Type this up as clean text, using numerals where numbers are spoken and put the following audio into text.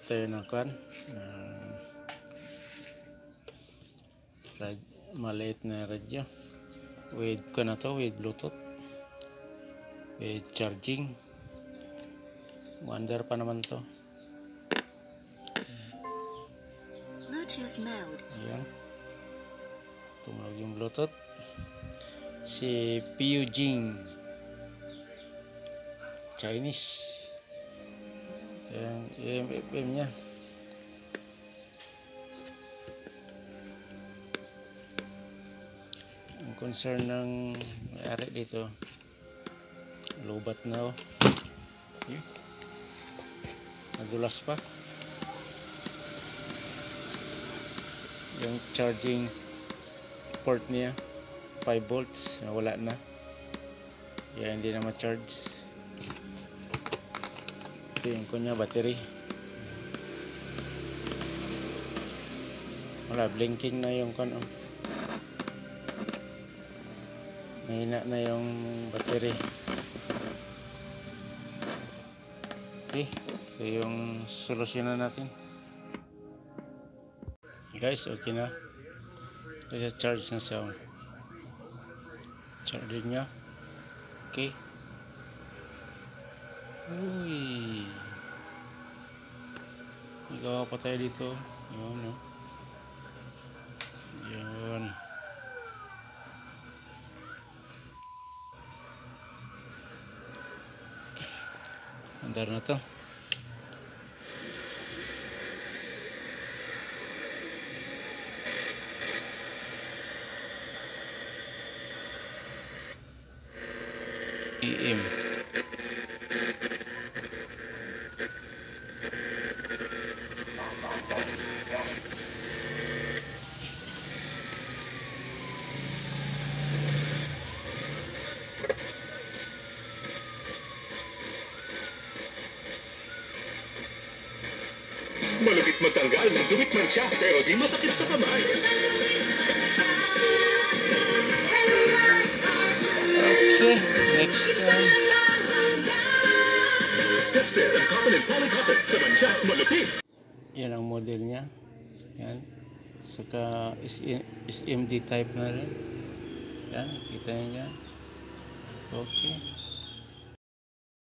Tayo ng kan maliit na radyo with with bluetooth with charging. Wonder pa naman to. Bluetooth mode. Ayan, tumunog yung bluetooth. Si Piujing, Chinese. Ayan, AM/FM nya. Ang concern ng may-ari dito, lubat na, oh. Nadulas pa yung charging port niya, 5 volts wala na, kaya hindi na ma-charge. Ito yung kunya battery, wala, blinking na yung kan, oh. Mahina na yung battery. Okay, ito yung solusyon na natin, guys. Okay na, kaya charge na siya, charging nya. Okay, uy, igawa pa tayo dito. Yun, no? Yun, andar na to. AM. Malupit magtanggal ng dumit man siya, pero di masakit sa kamay. Okay, next time. Tester and cotton and polycotton sa mancha, malupit. Yan ang model niya. Yan. Saka SMD type na rin. Yan, kita niya. Okay.